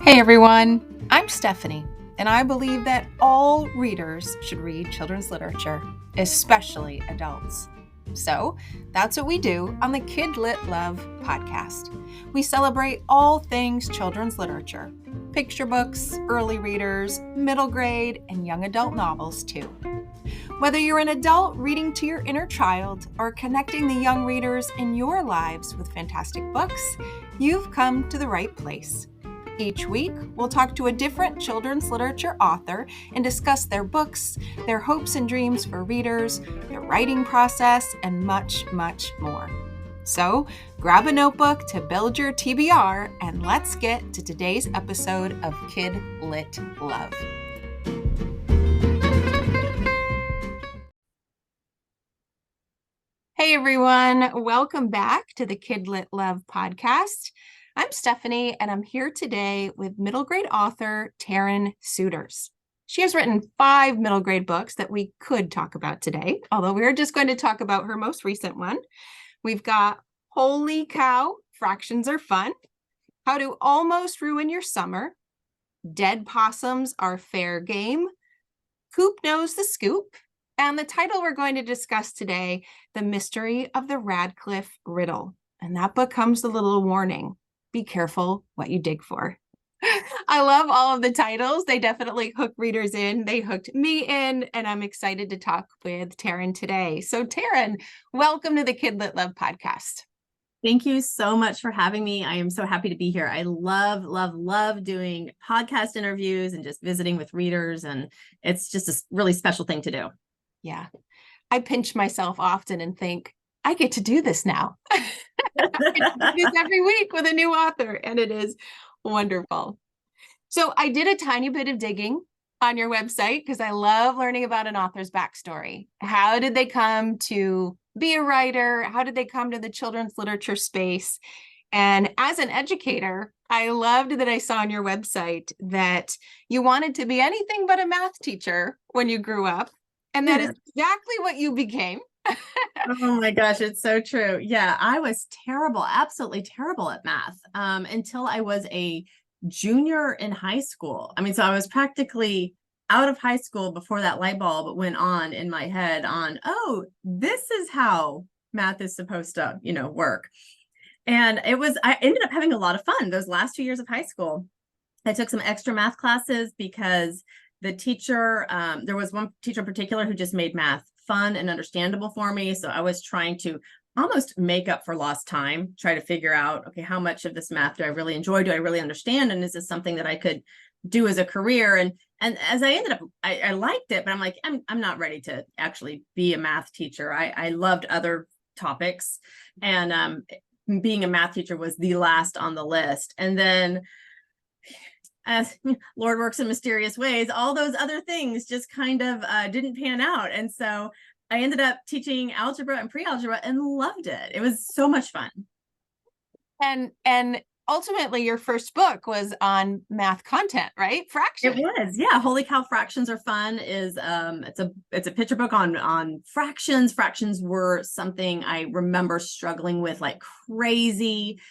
Hey everyone, I'm Stephanie, and I believe that all readers should read children's literature, especially adults. So that's what we do on the Kid Lit Love podcast. We celebrate all things children's literature, picture books, early readers, middle grade, and young adult novels too. Whether you're an adult reading to your inner child or connecting the young readers in your lives with fantastic books, you've come to the right place. Each week, we'll talk to a different children's literature author and discuss their books, their hopes and dreams for readers, their writing process, and much, much more. So, grab a notebook to build your TBR, and let's get to today's episode of Kid Lit Love. Hey everyone, welcome back to the Kid Lit Love podcast. I'm Stephanie, and I'm here today with middle grade author Taryn Souders. She has written 5 middle grade books that we could talk about today, although we're just going to talk about her most recent one. We've got Holy Cow, Fractions Are Fun, How to Almost Ruin Your Summer, Dead Possums Are Fair Game, Coop Knows the Scoop, and the title we're going to discuss today, The Mystery of the Radcliffe Riddle. And that book comes with a little warning. Be careful what you dig for. I love all of the titles. They definitely hook readers in. They hooked me in, and I'm excited to talk with Taryn today. So Taryn, welcome to the Kid Lit Love podcast. Thank you so much for having me. I am so happy to be here. I love doing podcast interviews and just visiting with readers. And it's just a really special thing to do. Yeah. I pinch myself often and think, I get to do this now. I do this every week with a new author, and it is wonderful. So I did a tiny bit of digging on your website because I love learning about an author's backstory. How did they come to be a writer? How did they come to the children's literature space? And as an educator, I loved that I saw on your website that you wanted to be anything but a math teacher when you grew up. And that is exactly what you became. Oh my gosh, it's so true. Yeah, I was terrible, absolutely terrible at math until I was a junior in high school. So I was practically out of high school before that light bulb went on in my head on, oh, this is how math is supposed to, work. And I ended up having a lot of fun those last 2 years of high school. I took some extra math classes because the teacher, there was one teacher in particular who just made math fun and understandable for me. So I was trying to almost make up for lost time, try to figure out, okay, how much of this math do I really enjoy? Do I really understand? And is this something that I could do as a career? And as I ended up, I liked it, but I'm like, I'm not ready to actually be a math teacher. I loved other topics, and being a math teacher was the last on the list. And then as Lord works in mysterious ways, all those other things just kind of didn't pan out. And so I ended up teaching algebra and pre-algebra and loved it. It was so much fun. And ultimately your first book was on math content, right? Fractions. It was, yeah. Holy Cow, Fractions Are Fun is it's a picture book on fractions. Fractions were something I remember struggling with like crazy.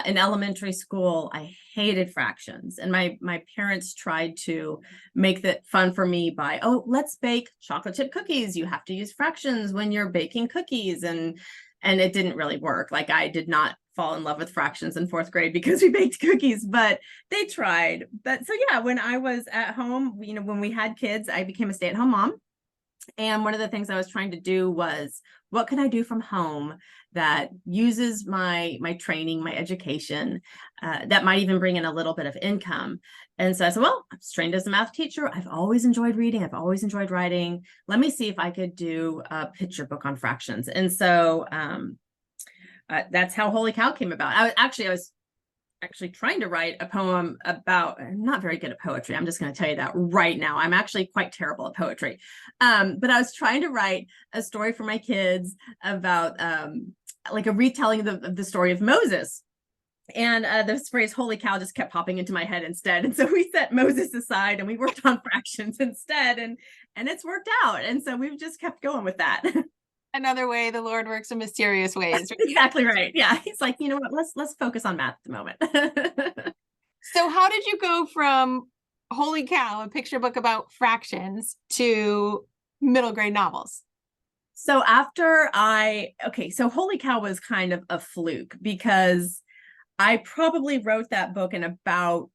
In elementary school, I hated fractions, and my parents tried to make that fun for me by, oh, let's bake chocolate chip cookies. You have to use fractions when you're baking cookies, and it didn't really work. Like, I did not fall in love with fractions in 4th grade because we baked cookies, but they tried. But so yeah, when I was at home, when we had kids, I became a stay-at-home mom. And one of the things I was trying to do was, what can I do from home that uses my training, my education, that might even bring in a little bit of income? And so I said, well, I'm trained as a math teacher. I've always enjoyed reading. I've always enjoyed writing. Let me see if I could do a picture book on fractions. And so that's how Holy Cow came about. I was actually trying to write a poem about, I'm not very good at poetry. I'm just going to tell you that right now. I'm actually quite terrible at poetry. But I was trying to write a story for my kids about like a retelling of the story of Moses. And this phrase, holy cow, just kept popping into my head instead. And so we set Moses aside and we worked on fractions instead. And it's worked out. And so we've just kept going with that. Another way the Lord works in mysterious ways. Exactly right. Yeah. He's like, you know what, let's focus on math at the moment. So how did you go from holy cow, a picture book about fractions, to middle grade novels? So so Holy Cow was kind of a fluke because I probably wrote that book in about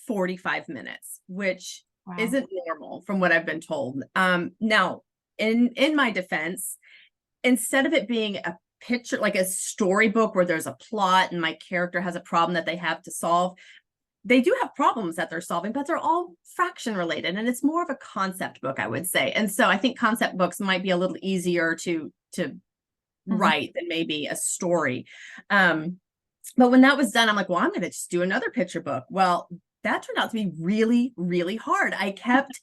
45 minutes, which Wow. isn't normal from what I've been told. Now, in my defense, instead of it being a picture, like a storybook where there's a plot and my character has a problem that they have to solve, they do have problems that they're solving, but they're all fraction related. And it's more of a concept book, I would say. And so I think concept books might be a little easier to write than maybe a story. But when that was done, I'm like, well, I'm going to just do another picture book. Well, that turned out to be really, really hard. I kept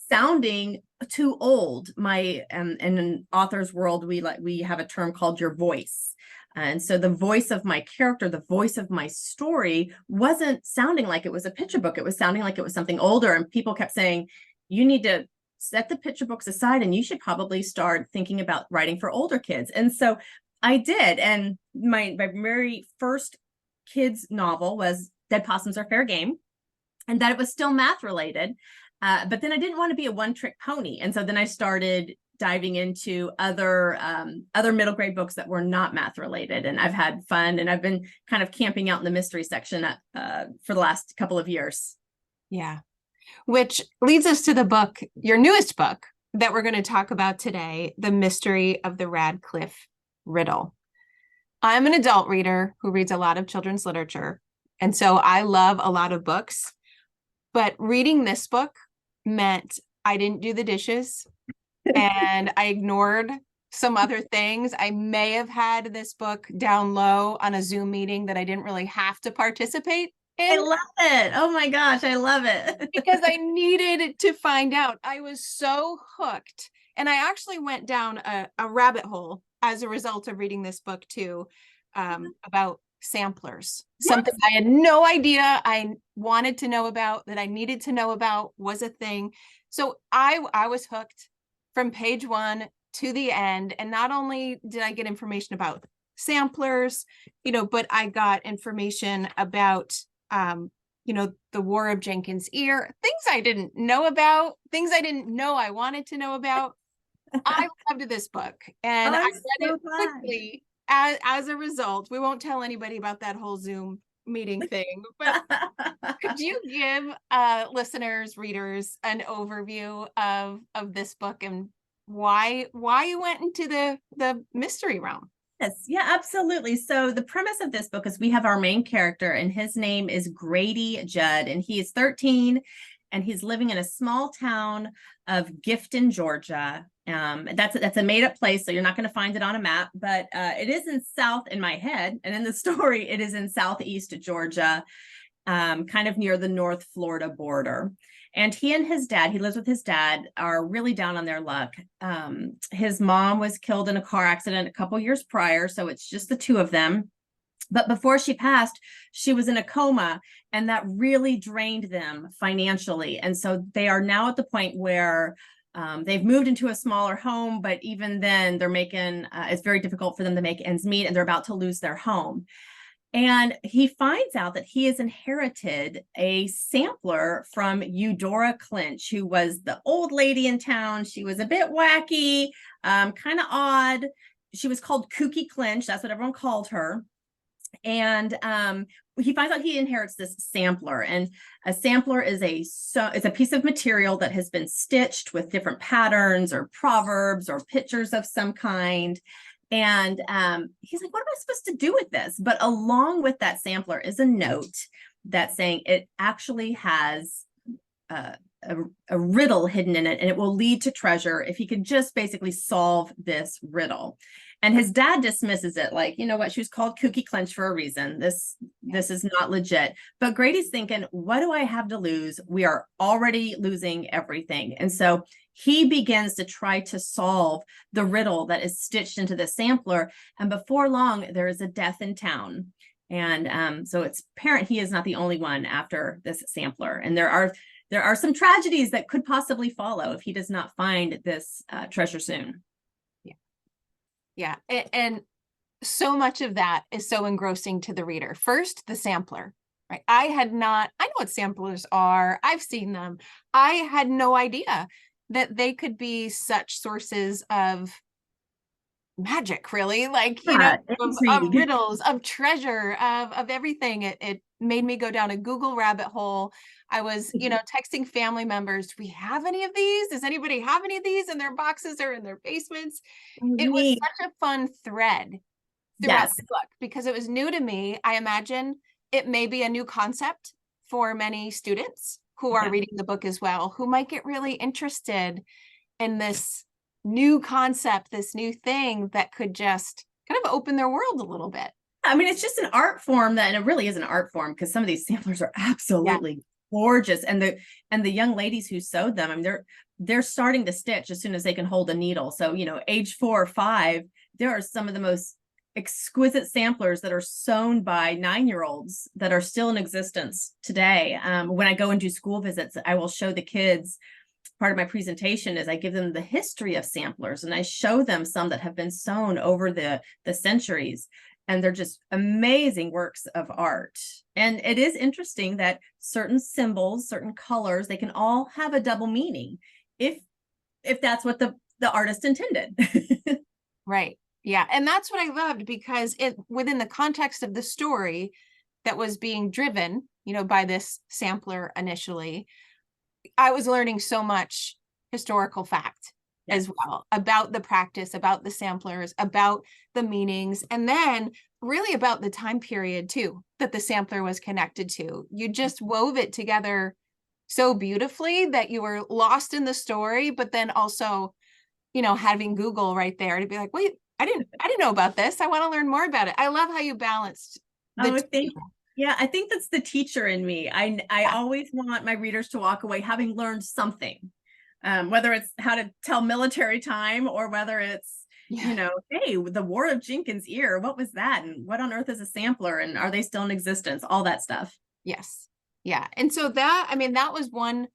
sounding too old. My in an author's world, we have a term called your voice. And so the voice of my character, the voice of my story wasn't sounding like it was a picture book. It was sounding like it was something older. And people kept saying, you need to set the picture books aside and you should probably start thinking about writing for older kids. And so I did. And my very first kids novel was Dead Possums Are Fair Game, and that it was still math related. But then I didn't want to be a one-trick pony. And so then I started diving into other middle grade books that were not math related. And I've had fun, and I've been kind of camping out in the mystery section for the last couple of years. Yeah. Which leads us to the book, your newest book that we're going to talk about today, The Mystery of the Radcliffe Riddle. I'm an adult reader who reads a lot of children's literature, and so I love a lot of books, but reading this book meant I didn't do the dishes and I ignored some other things. I may have had this book down low on a Zoom meeting that I didn't really have to participate I in love it. Oh my gosh, I love it. because I needed to find out. I was so hooked. And I actually went down a rabbit hole as a result of reading this book too, about samplers. Yes. Something I had no idea I wanted to know about, that I needed to know about, was a thing. So I was hooked from page one to the end. And not only did I get information about samplers, but I got information about the War of Jenkins' Ear, things I didn't know about, things I didn't know I wanted to know about. I loved this book, and I read it quickly. As a result, we won't tell anybody about that whole Zoom meeting thing, but could you give listeners, readers, an overview of this book and why you went into the mystery realm? Yes, yeah, absolutely. So the premise of this book is we have our main character, and his name is Grady Judd, and he is 13, and he's living in a small town of Gifton, Georgia. That's a made up place, so you're not going to find it on a map, but it is in my head, and in the story, it is in southeast Georgia, kind of near the North Florida border. And he and his dad, he lives with his dad, are really down on their luck. His mom was killed in a car accident a couple years prior, so it's just the two of them. But before she passed, she was in a coma, and that really drained them financially. And so they are now at the point where they've moved into a smaller home, but even then they're it's very difficult for them to make ends meet, and they're about to lose their home. And he finds out that he has inherited a sampler from Eudora Clinch, who was the old lady in town. She was a bit wacky, kind of odd. She was called Kooky Clinch. That's what everyone called her. And he finds out he inherits this sampler. And a sampler is it's a piece of material that has been stitched with different patterns or proverbs or pictures of some kind. And he's like, what am I supposed to do with this? But along with that sampler is a note that's saying it actually has a riddle hidden in it, and it will lead to treasure if he could just basically solve this riddle. And his dad dismisses it, like, you know what, she was called Kooky Clinch for a reason. This is not legit. But Grady's thinking, what do I have to lose? We are already losing everything. And so he begins to try to solve the riddle that is stitched into the sampler. And before long, there is a death in town. And so it's apparent he is not the only one after this sampler. And there are some tragedies that could possibly follow if he does not find this treasure soon. Yeah. And so much of that is so engrossing to the reader. First, the sampler, right? I know what samplers are. I've seen them. I had no idea that they could be such sources of magic, really, like, Yeah, of intrigue. riddles, of treasure, of everything. It made me go down a Google rabbit hole. I was, texting family members, do we have any of these? Does anybody have any of these in their boxes or in their basements? It was Neat. such a fun thread throughout Yes. the book because it was new to me. I imagine it may be a new concept for many students who are Yeah. reading the book as well, who might get really interested in this new concept, this new thing that could just kind of open their world a little bit. I mean, it's just an art form and it really is an art form because some of these samplers are Yeah. absolutely gorgeous. And the young ladies who sewed them, I mean, they're starting to stitch as soon as they can hold a needle. So, age 4 or 5, there are some of the most exquisite samplers that are sewn by 9-year-olds that are still in existence today. When I go and do school visits, I will show the kids. Part of my presentation is I give them the history of samplers and I show them some that have been sewn over the centuries. And they're just amazing works of art. And it is interesting that certain symbols, certain colors, they can all have a double meaning if that's what the artist intended. Right. Yeah. And that's what I loved because within the context of the story that was being driven, by this sampler initially, I was learning so much historical fact as well about the practice, about the samplers, about the meanings, and then really about the time period too that the sampler was connected to. You just wove it together so beautifully that you were lost in the story, but then also, having Google right there to be like, wait, I didn't know about this. I want to learn more about it. I love how you balanced the two. Yeah, I think that's the teacher in me. I always want my readers to walk away having learned something, whether it's how to tell military time or whether it's, hey, the War of Jenkins' Ear, what was that? And what on earth is a sampler? And are they still in existence? All that stuff. Yes. Yeah. And so that was one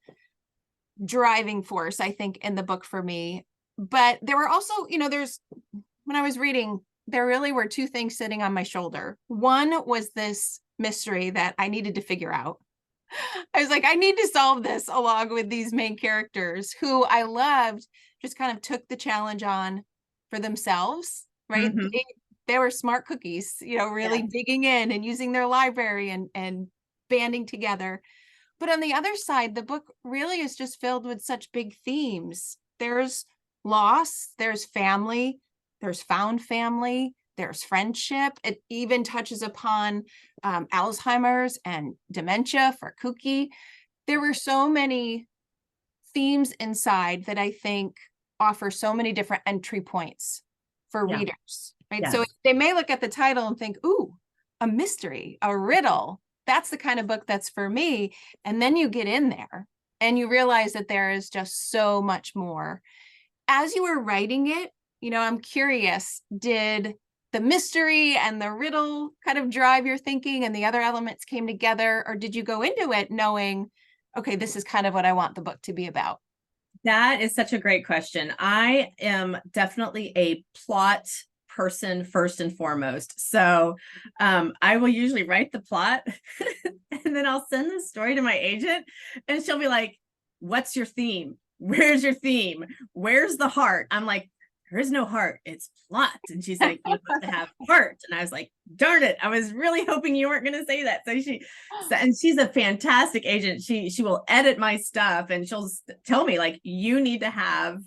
driving force, I think, in the book for me. But there were also, when I was reading, there really were two things sitting on my shoulder. One was this mystery that I needed to figure out. I was like, I need to solve this along with these main characters who I loved, just kind of took the challenge on for themselves, right? Mm-hmm. They were smart cookies, really digging in and using their library and banding together. But on the other side, the book really is just filled with such big themes. There's loss, there's family, there's found family, there's friendship. It even touches upon Alzheimer's and dementia for Cookie. There were so many themes inside that I think offer so many different entry points for readers, right? Yes. So they may look at the title and think, ooh, a mystery, a riddle. That's the kind of book that's for me. And then you get in there and you realize that there is just so much more. As you were writing it, I'm curious, did the mystery and the riddle kind of drive your thinking and the other elements came together? Or did you go into it knowing, okay, this is kind of what I want the book to be about? That is such a great question. I am definitely a plot person first and foremost. So I will usually write the plot and then I'll send the story to my agent and she'll be like, what's your theme? Where's your theme? Where's the heart? I'm like, there is no heart, it's plot. And she's like, you have to have heart. And I was like, darn it, I was really hoping you weren't going to say that. And she's a fantastic agent. She will edit my stuff and she'll tell me like, you need to have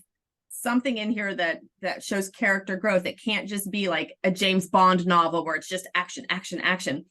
something in here that shows character growth. It can't just be like a James Bond novel where it's just action, action, action.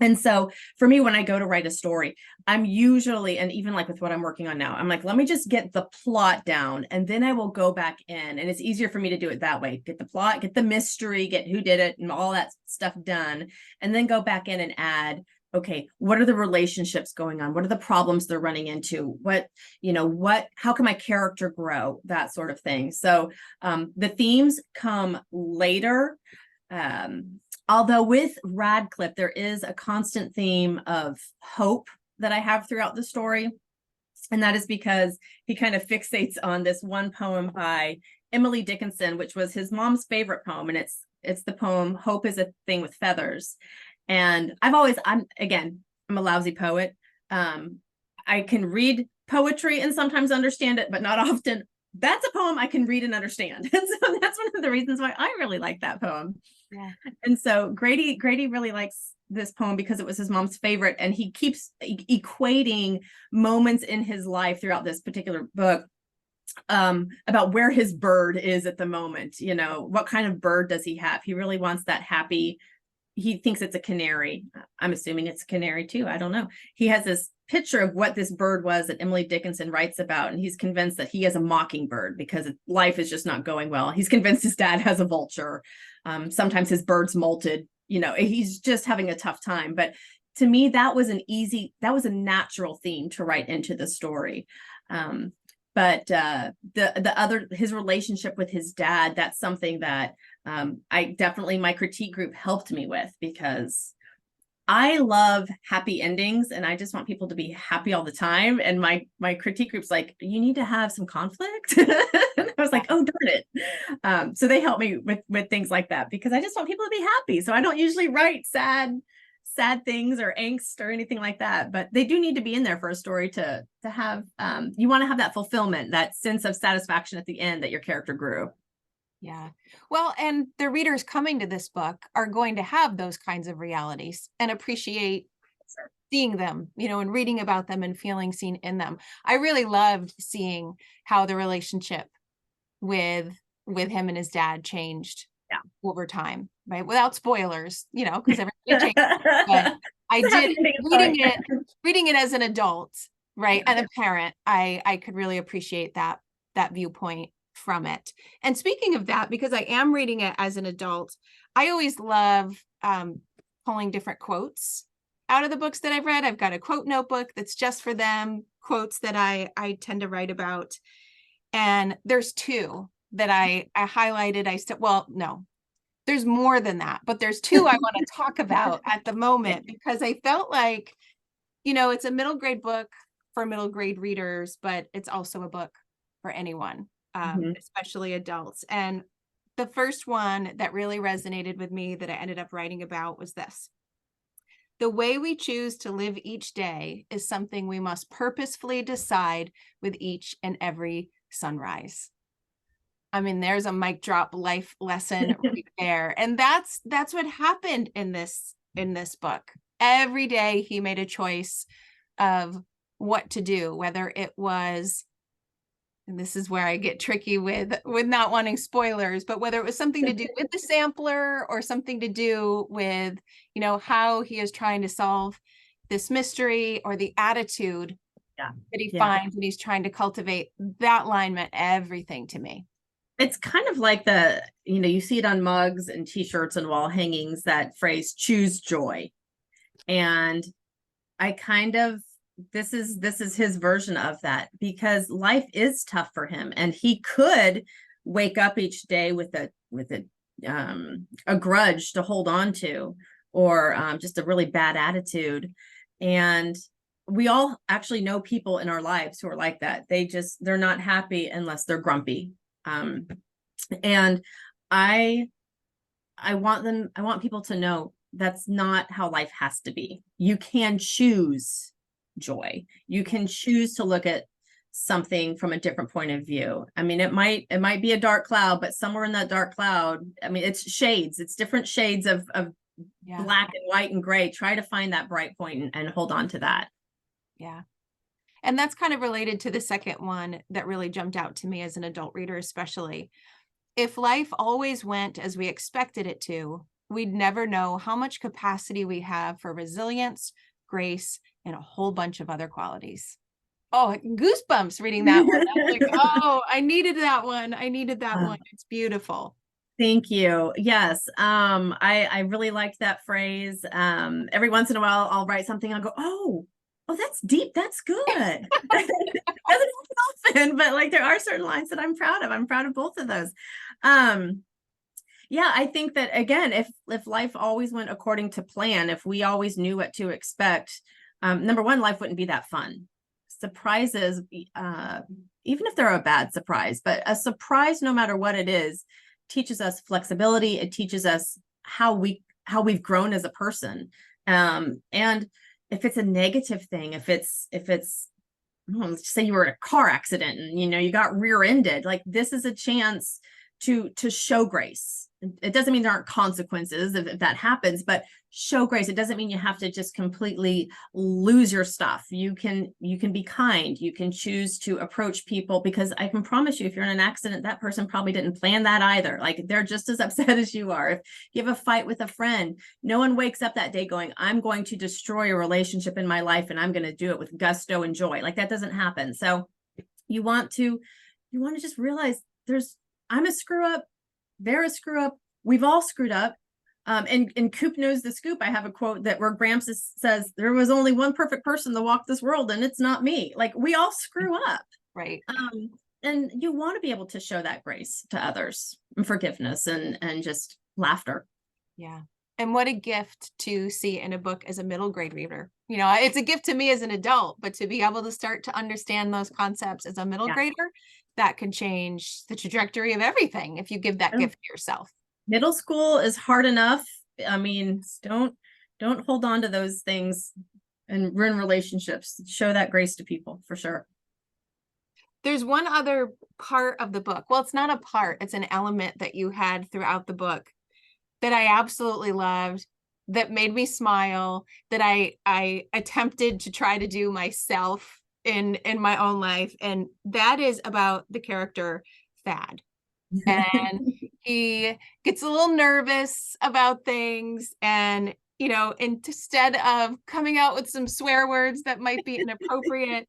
And so for me, when I go to write a story, I'm usually, and even like with what I'm working on now, I'm like, let me just get the plot down and then I will go back in. And it's easier for me to do it that way. Get the plot, get the mystery, get who did it and all that stuff done. And then go back in and add, okay, what are the relationships going on? What are the problems they're running into? How can my character grow? That sort of thing. So the themes come later. Although with Radcliffe, there is a constant theme of hope that I have throughout the story. And that is because he kind of fixates on this one poem by Emily Dickinson, which was his mom's favorite poem. And it's the poem, Hope is a Thing with Feathers. And I'm I'm a lousy poet. I can read poetry and sometimes understand it, but not often. That's a poem I can read and understand. And so that's one of the reasons why I really like that poem. Yeah. And so Grady really likes this poem because it was his mom's favorite. And he keeps equating moments in his life throughout this particular book about where his bird is at the moment. You know, what kind of bird does he have? He really wants that happy, he thinks it's a canary. I'm assuming it's a canary too. I don't know. He has this picture of what this bird was that Emily Dickinson writes about, and he's convinced that he has a mockingbird because life is just not going well. He's convinced his dad has a vulture. Sometimes his bird's molted. You know, he's just having a tough time. But to me, that was a natural theme to write into the story. But his relationship with his dad, that's something that my critique group helped me with, because I love happy endings and I just want people to be happy all the time. And my critique group's like, you need to have some conflict. I was like, oh, darn it. So they help me with things like that, because I just want people to be happy. So I don't usually write sad things or angst or anything like that, but they do need to be in there for a story to have, you want to have that fulfillment, that sense of satisfaction at the end that your character grew. Yeah. Well, and the readers coming to this book are going to have those kinds of realities and appreciate seeing them, you know, and reading about them and feeling seen in them. I really loved seeing how the relationship with him and his dad changed over time, right? Without spoilers, you know, because everything changed. But I did reading it as an adult, right? And a parent, I could really appreciate that viewpoint from it. And speaking of that, because I am reading it as an adult, I always love pulling different quotes out of the books that I've read. I've got a quote notebook that's just for them, quotes that I tend to write about. And there's two that I highlighted. I said, well, no, there's more than that, but there's two I want to talk about at the moment, because I felt like, you know, it's a middle grade book for middle grade readers, but it's also a book for anyone. Especially adults. And the first one that really resonated with me that I ended up writing about was this: the way we choose to live each day is something we must purposefully decide with each and every sunrise. I mean, there's a mic drop life lesson right there. And that's what happened in this book. Every day he made a choice of what to do, whether it was, and this is where I get tricky with not wanting spoilers, but whether it was something to do with the sampler or something to do with, you know, how he is trying to solve this mystery, or the attitude that he finds when he's trying to cultivate, that line meant everything to me. It's kind of like you see it on mugs and t-shirts and wall hangings, that phrase, choose joy. And I kind of, this is his version of that, because life is tough for him, and he could wake up each day with a grudge to hold on to, or just a really bad attitude. And we all actually know people in our lives who are like that. They're not happy unless they're grumpy. And I want people to know that's not how life has to be. You can choose joy. You can choose to look at something from a different point of view. I mean, it might be a dark cloud, but somewhere in that dark cloud, I mean, it's shades, it's different shades of black and white and gray. Try to find that bright point and hold on to that. Yeah. And that's kind of related to the second one that really jumped out to me as an adult reader, especially. If life always went as we expected it to, we'd never know how much capacity we have for resilience, grace, and a whole bunch of other qualities. Oh, goosebumps reading that one. I was like, oh, I needed that one. I needed that one. It's beautiful. Thank you. Yes. I really liked that phrase. Every once in a while I'll write something, I'll go, oh, that's deep. That's good. Doesn't happen often, but like there are certain lines that I'm proud of. I'm proud of both of those. Yeah, I think that, again, if life always went according to plan, if we always knew what to expect, number one, life wouldn't be that fun. Surprises, even if they're a bad surprise, but a surprise, no matter what it is, teaches us flexibility. It teaches us how we've grown as a person. And if it's a negative thing, if it's let's say you were in a car accident and you got rear-ended, like this is a chance to show grace. It doesn't mean there aren't consequences if that happens, but show grace. It doesn't mean you have to just completely lose your stuff. You can be kind. You can choose to approach people, because I can promise you, if you're in an accident, that person probably didn't plan that either. Like they're just as upset as you are. If you have a fight with a friend, no one wakes up that day going, I'm going to destroy a relationship in my life and I'm going to do it with gusto and joy. Like that doesn't happen. So you want to just realize I'm a screw up. They're a screw up. We've all screwed up. And Coop knows the scoop. I have a quote that where Gramps says, there was only one perfect person to walk this world, and it's not me. Like we all screw up. Right. And you want to be able to show that grace to others and forgiveness and just laughter. Yeah. And what a gift to see in a book as a middle grade reader. It's a gift to me as an adult, but to be able to start to understand those concepts as a middle grader, that can change the trajectory of everything if you give that gift to yourself. Middle school is hard enough. I mean, don't hold on to those things and ruin relationships. Show that grace to people, for sure. There's one other part of the book. Well, it's not a part, it's an element that you had throughout the book that I absolutely loved, that made me smile, that I attempted to try to do myself in my own life. And that is about the character Thad. And he gets a little nervous about things, and instead of coming out with some swear words that might be inappropriate,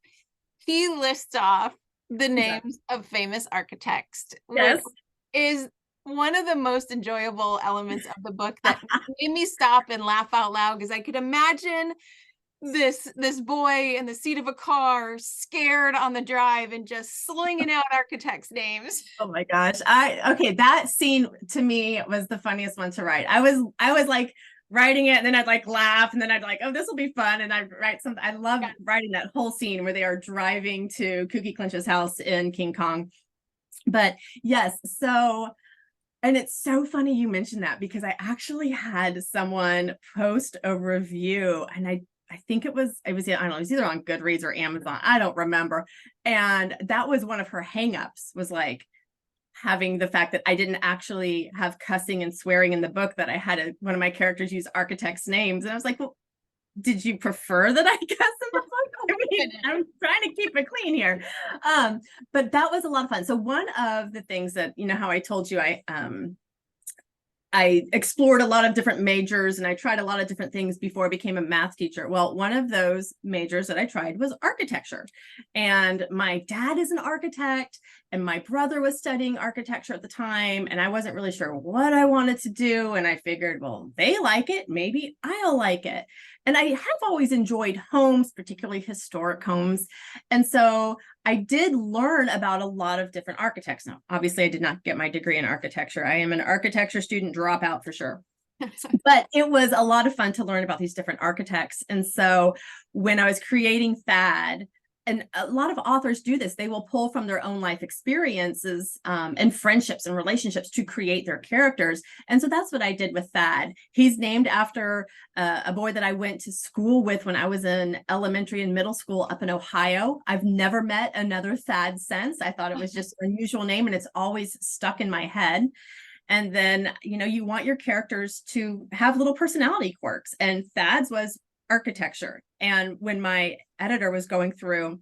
he lists off the names of famous architects, which is one of the most enjoyable elements of the book that made me stop and laugh out loud, because I could imagine this boy in the seat of a car, scared on the drive, and just slinging out architects' names. Oh my gosh. That scene to me was the funniest one to write. I was like writing it, and then I'd like laugh, and then I'd like, oh, this will be fun. And I'd write something. I love writing that whole scene where they are driving to Kooky Clinch's house in King Kong. But yes, and it's so funny you mentioned that, because I actually had someone post a review, and I think it was I don't know, it was either on Goodreads or Amazon. I don't remember. And that was one of her hangups, was like having the fact that I didn't actually have cussing and swearing in the book, that I had one of my characters use architects' names. And I was like, well, did you prefer that I cuss in the book? I mean, I'm trying to keep it clean here. But that was a lot of fun. So one of the things that, how I told you, I explored a lot of different majors, and I tried a lot of different things before I became a math teacher. Well, one of those majors that I tried was architecture. And my dad is an architect, and my brother was studying architecture at the time, and I wasn't really sure what I wanted to do. And I figured, well, they like it, maybe I'll like it. And I have always enjoyed homes, particularly historic homes. And so I did learn about a lot of different architects. Now, obviously, I did not get my degree in architecture. I am an architecture student dropout for sure. But it was a lot of fun to learn about these different architects. And so when I was creating Thad, and a lot of authors do this, they will pull from their own life experiences and friendships and relationships to create their characters. And so that's what I did with Thad. He's named after a boy that I went to school with when I was in elementary and middle school up in Ohio. I've never met another Thad since. I thought it was just an unusual name, and it's always stuck in my head. And then, you want your characters to have little personality quirks, and Thad's was architecture. And when my editor was going through,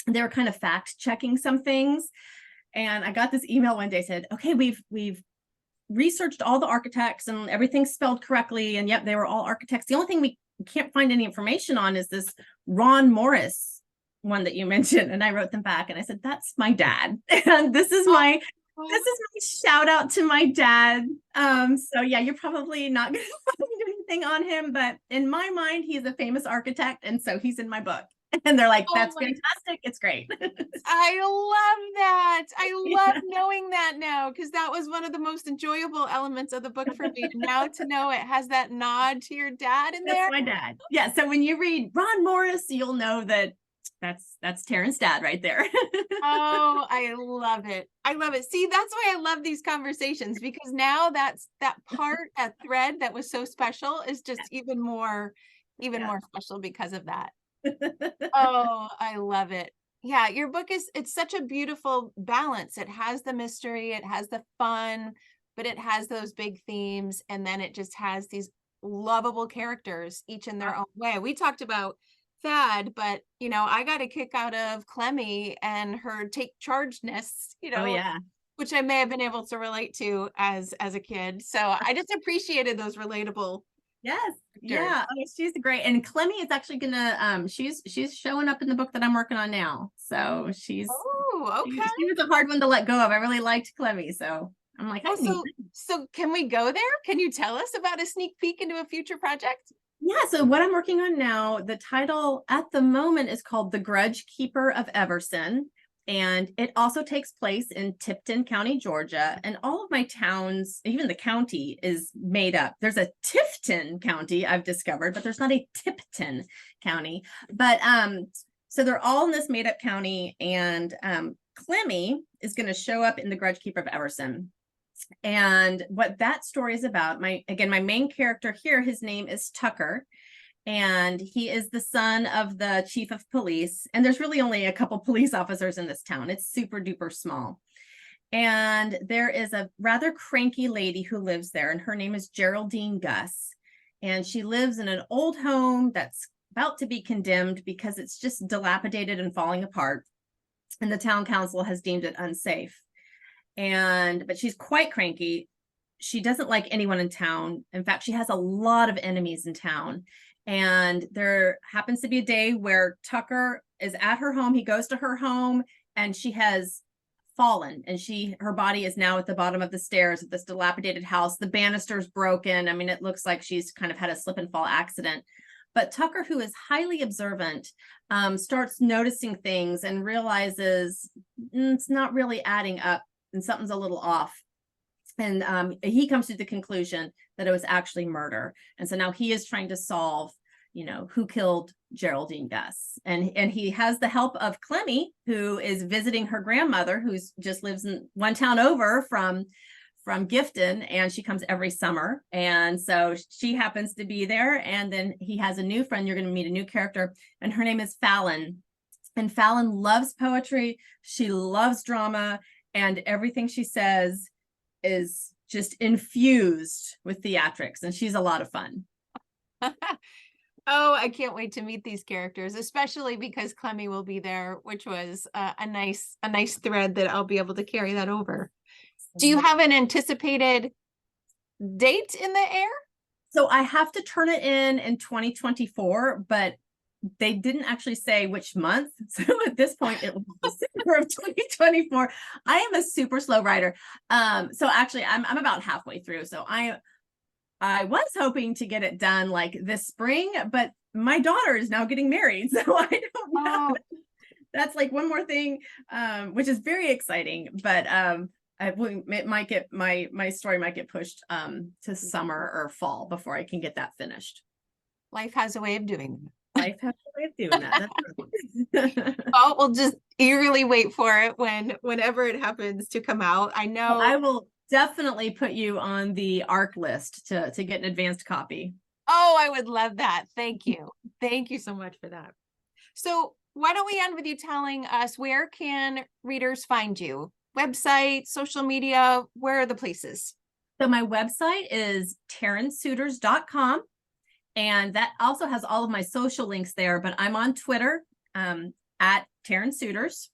they were kind of fact checking some things, and I got this email one day, said, okay, we've researched all the architects and everything's spelled correctly, and yep, they were all architects. The only thing we can't find any information on is this Ron Morris one that you mentioned. And I wrote them back, and I said, that's my dad, and this is my shout out to my dad. So yeah, you're probably not going to find anything on him, but in my mind, he's a famous architect, and so he's in my book. And they're like, that's fantastic. It's great. I love that. I love knowing that now, because that was one of the most enjoyable elements of the book for me. Now to know it has that nod to your dad in there. That's my dad. Yeah. So when you read Ron Morris, you'll know that that's Taryn's dad right there. Oh, I love it. I love it. See, that's why I love these conversations, because now that thread that was so special is just even more even Yeah. more special because of that. Oh, I love it. Yeah, your book it's such a beautiful balance. It has the mystery, it has the fun, but it has those big themes, and then it just has these lovable characters, each in their own way. We talked about Thad, but I got a kick out of Clemmy and her take chargeness, Oh yeah. which I may have been able to relate to as a kid. So I just appreciated those relatable Yes. characters. Yeah. Oh, she's great. And Clemmy is actually gonna she's showing up in the book that I'm working on now. So Oh, okay. she was a hard one to let go of. I really liked Clemmy. So I'm like, I Oh, need so can we go there? Can you tell us about a sneak peek into a future project? Yeah, so what I'm working on now, the title at the moment is called The Grudge Keeper of Everson. And it also takes place in Tipton County, Georgia. And all of my towns, even the county, is made up. There's a Tifton County I've discovered, but there's not a Tipton County. But so they're all in this made up county. And Clemmy is going to show up in The Grudge Keeper of Everson. And what that story is about, my main character here, his name is Tucker, and he is the son of the chief of police. And there's really only a couple police officers in this town. It's super duper small. And there is a rather cranky lady who lives there, and her name is Geraldine Gus. And she lives in an old home that's about to be condemned because it's just dilapidated and falling apart. And the town council has deemed it unsafe. But she's quite cranky. She doesn't like anyone in town. In fact, she has a lot of enemies in town. And there happens to be a day where Tucker is at her home. He goes to her home and she has fallen, and her body is now at the bottom of the stairs of this dilapidated house. The banister's broken. I mean, it looks like she's kind of had a slip and fall accident. But Tucker, who is highly observant, starts noticing things and realizes it's not really adding up and something's a little off. And he comes to the conclusion that it was actually murder. And so now he is trying to solve, who killed Geraldine Gus. And he has the help of Clemmy, who is visiting her grandmother, who's just lives in one town over from Gifton, and she comes every summer. And so she happens to be there. And then he has a new friend. You're going to meet a new character, and her name is Fallon. And Fallon loves poetry. She loves drama. And everything she says is just infused with theatrics, and she's a lot of fun. Oh, I can't wait to meet these characters, especially because Clemmy will be there, which was a nice thread that I'll be able to carry that over. Do you have an anticipated date in the air? So I have to turn it in 2024, but they didn't actually say which month. So at this point, it was December of 2024. I am a super slow writer. So actually I'm about halfway through. So I was hoping to get it done like this spring, but my daughter is now getting married. So I don't know. Oh. That's like one more thing, which is very exciting, but it might get my story might get pushed to summer or fall before I can get that finished. Life has a way of doing that. Life has a way of doing that. Oh, we'll just eagerly wait for it whenever it happens to come out. I know. Well, I will definitely put you on the ARC list to get an advanced copy. Oh, I would love that. Thank you. Thank you so much for that. So why don't we end with you telling us, where can readers find you? Website, social media, where are the places? So my website is TaranSooters.com. And that also has all of my social links there, but I'm on Twitter at Taran Sooters,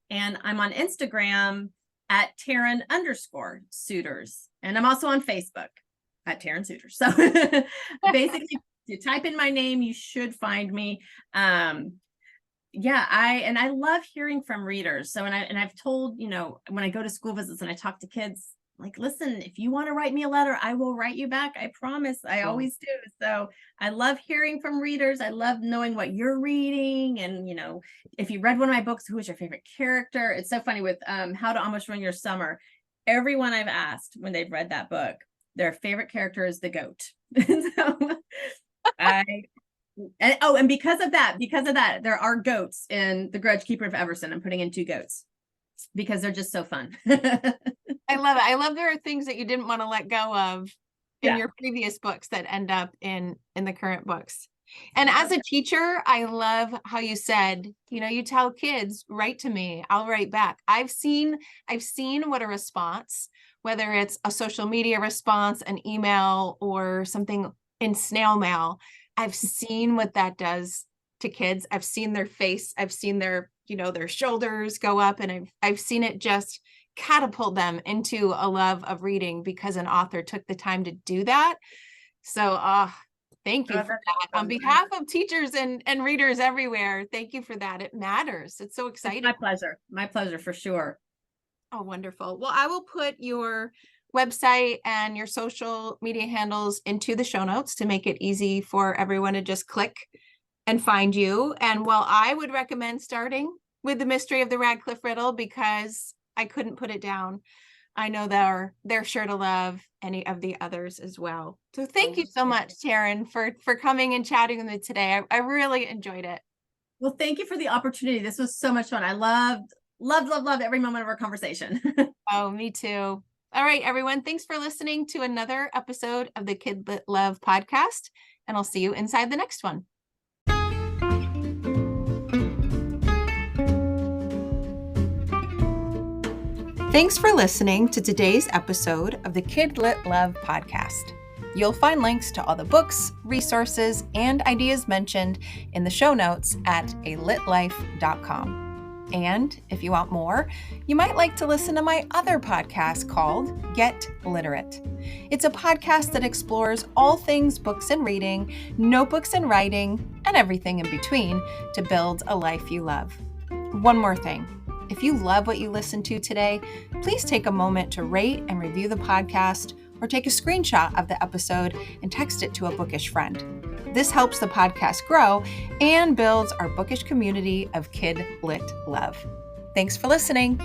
and I'm on Instagram at Taran_Sooters. And I'm also on Facebook at Taran Sooters. So basically, if you type in my name, you should find me. Yeah, I love hearing from readers. So, and I've told, when I go to school visits and I talk to kids, like, listen, if you want to write me a letter, I will write you back. I promise. I always do. So I love hearing from readers. I love knowing what you're reading. And, if you read one of my books, who is your favorite character? It's so funny with How to Almost Ruin Your Summer. Everyone I've asked when they've read that book, their favorite character is the goat. So and because of that, there are goats in The Grudge Keeper of Everson. I'm putting in 2 goats because they're just so fun. I love it. I love there are things that you didn't want to let go of in your previous books that end up in the current books. And as a teacher, I love how you said, you tell kids, write to me, I'll write back. I've seen what a response, whether it's a social media response, an email, or something in snail mail, I've seen what that does to kids. I've seen their face, I've seen their, their shoulders go up, and I've seen it just catapult them into a love of reading because an author took the time to do that. So, thank you for that. On behalf of teachers and readers everywhere, thank you for that. It matters. It's so exciting. My pleasure. My pleasure for sure. Oh, wonderful. Well, I will put your website and your social media handles into the show notes to make it easy for everyone to just click and find you. And while I would recommend starting with The Mystery of the Radcliffe Riddle because I couldn't put it down, I know they're sure to love any of the others as well. So thank you so much, Taryn, for coming and chatting with me today. I really enjoyed it. Well, thank you for the opportunity. This was so much fun. I loved every moment of our conversation. Oh, me too. All right, everyone. Thanks for listening to another episode of the Kid Lit Love podcast, and I'll see you inside the next one. Thanks for listening to today's episode of the Kid Lit Love podcast. You'll find links to all the books, resources, and ideas mentioned in the show notes at alitlife.com. And if you want more, you might like to listen to my other podcast called Get Literate. It's a podcast that explores all things books and reading, notebooks and writing, and everything in between to build a life you love. One more thing. If you love what you listened to today, please take a moment to rate and review the podcast or take a screenshot of the episode and text it to a bookish friend. This helps the podcast grow and builds our bookish community of Kid Lit Love. Thanks for listening.